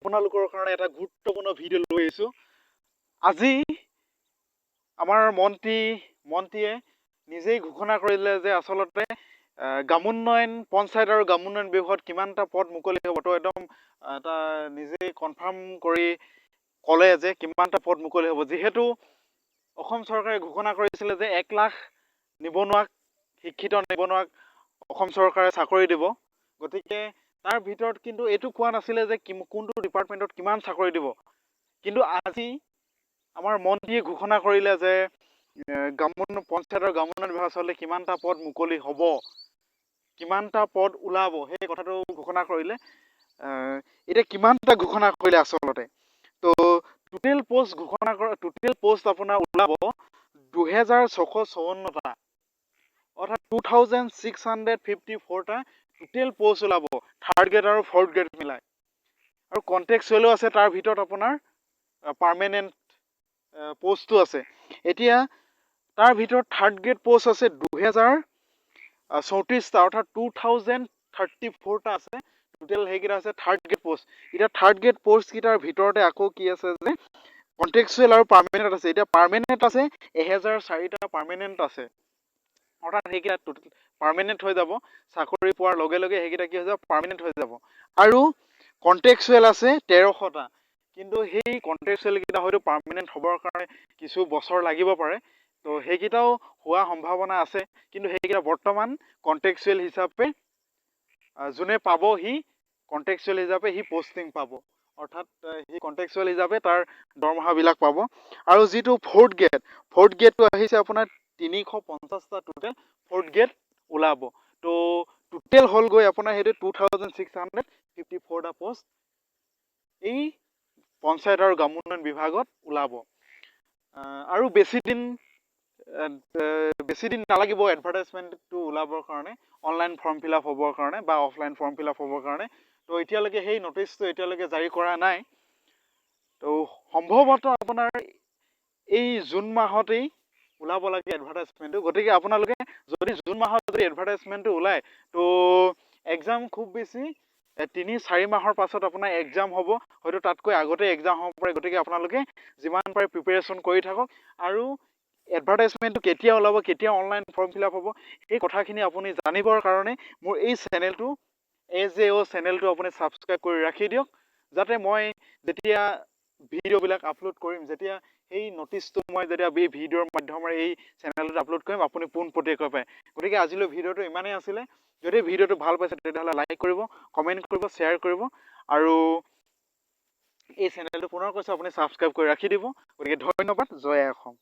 আপোনালোকৰ কাৰণে এটা গুৰুত্বপূৰ্ণ ভিডিঅ' লৈ আহিছোঁ। আজি আমাৰ মন্ত্ৰীয়ে নিজেই ঘোষণা কৰিলে যে আচলতে গ্ৰামোন্নয়ন পঞ্চায়ত আৰু গ্ৰামোন্নয়ন বিভাগত কিমানটা পদ মুকলি হ'ব, তো একদম এটা নিজেই কনফাৰ্ম কৰি ক'লে যে কিমানটা পদ মুকলি হ'ব। যিহেতু অসম চৰকাৰে ঘোষণা কৰিছিলে যে 1 লাখ শিক্ষিত নিবনুৱাক অসম চৰকাৰে চাকৰি দিব। গতিকে তাৰ ভিতৰত কিন্তু এইটো কোৱা নাছিলে যে কোনটো ডিপাৰ্টমেণ্টত কিমান চাকৰি দিব। কিন্তু আজি আমাৰ মন্ত্ৰীয়ে ঘোষণা কৰিলে যে পঞ্চায়ত আৰু গ্ৰামোন্নয়ন বিভাগ আচলতে কিমানটা পদ মুকলি হ'ব, কিমানটা পদ ওলাব, সেই কথাটো ঘোষণা কৰিলে। এতিয়া কিমানটা ঘোষণা কৰিলে আচলতে, তো টোটেল পোষ্ট আপোনাৰ ওলাব 2654টা, অৰ্থাৎ 2654টা টোটেল পোষ্ট ওলাব, 3rd গ্ৰেড আৰু 4th গ্ৰেড মিলাই। আৰু কণ্টেক্সুৱেলো আছে, তাৰ ভিতৰত আপোনাৰ পাৰ্মানেণ্ট পোষ্টটো আছে। এতিয়া তাৰ ভিতৰত 3rd গ্ৰেড পোষ্ট আছে 2034টা, অৰ্থাৎ 2034টা আছে টোটেল। সেইকেইটা আছে 3rd গ্ৰেড পোষ্ট। এতিয়া 3rd গ্ৰেড পোষ্টকেইটাৰ ভিতৰতে আকৌ কি আছে যে কণ্টেক্সুৱেল আৰু পাৰ্মানেণ্ট আছে। এতিয়া পাৰ্মানেণ্ট আছে 1004টা পাৰ্মানেণ্ট আছে, অৰ্থাৎ সেইকেইটা টোটেল পাৰ্মানেণ্ট হৈ যাব। চাকৰি পোৱাৰ লগে লগে সেইকেইটা কি হৈ যাব, পাৰ্মানেণ্ট হৈ যাব। আৰু কণ্টেক্সুৱেল আছে 1300টা, কিন্তু সেই কণ্টেক্সুৱেল কেইটা হয়তো পাৰ্মানেণ্ট হ'বৰ কাৰণে কিছু বছৰ লাগিব পাৰে, তো সেইকেইটাও হোৱা সম্ভাৱনা আছে। কিন্তু সেইকেইটা বৰ্তমান কণ্টেক্সুৱেল হিচাপে যোনে পাব, সি কণ্টেক্সুৱেল হিচাপে সি পষ্টিং পাব, অৰ্থাৎ সি কণ্টেক্সুৱেল হিচাপে তাৰ দৰমহাবিলাক পাব। আৰু যিটো 4th গ্ৰেডটো আহিছে আপোনাৰ 350টা টোটেল 4th গ্ৰেড ওলাব। তো টোটেল হ'লগৈ আপোনাৰ সেইটো 2654টা পোষ্ট এই পঞ্চায়ত আৰু গ্ৰামোন্নয়ন বিভাগত ওলাব। আৰু বেছি দিন নালাগিব এডভাৰটাইজমেণ্টটো ওলাবৰ কাৰণে, অনলাইন ফৰ্ম ফিল আপ হ'বৰ কাৰণে বা অফলাইন ফৰ্ম ফিল আপ হ'বৰ কাৰণে। তো এতিয়ালৈকে সেই নটিচটো এতিয়ালৈকে জাৰি কৰা নাই। তো সম্ভৱতঃ আপোনাৰ এই জুন মাহতেই ওলাব লাগে এডভাৰটাইজমেণ্টটো। গতিকে আপোনালোকে যদি জুন মাহত যদি এডভাৰটাইজমেণ্টটো ওলায়, তো এক্সাম খুব বেছি 3-4 মাহৰ পাছত আপোনাৰ এক্সাম হ'ব, হয়তো তাতকৈ আগতে এক্সাম হ'ব পাৰে। গতিকে আপোনালোকে যিমান পাৰে প্ৰিপেৰেশ্যন কৰি থাকক। আৰু এডভাৰটাইজমেণ্টটো কেতিয়া ওলাব, কেতিয়া অনলাইন ফৰ্ম ফিল আপ হ'ব, সেই কথাখিনি আপুনি জানিবৰ কাৰণে মোৰ এই চেনেলটো AJO চেনেলটো আপুনি ছাবস্ক্ৰাইব কৰি ৰাখি দিয়ক, যাতে মই যেতিয়া ভিডিঅ'বিলাক আপলোড কৰিম, যেতিয়া সেই নটিচটো মই যেতিয়া এই ভিডিঅ'ৰ মাধ্যমেৰে এই চেনেলটোত আপলোড কৰিম, আপুনি পোনপটীয়াকৈ পায়। গতিকে আজিলৈ ভিডিঅ'টো ইমানেই আছিলে। যদি ভিডিঅ'টো ভাল পাইছে তেতিয়াহ'লে লাইক কৰিব, কমেণ্ট কৰিব, শ্বেয়াৰ কৰিব, আৰু এই চেনেলটো পুনৰ কৈছোঁ আপুনি ছাবস্ক্ৰাইব কৰি ৰাখি দিব। গতিকে ধন্যবাদ। জয় অসম।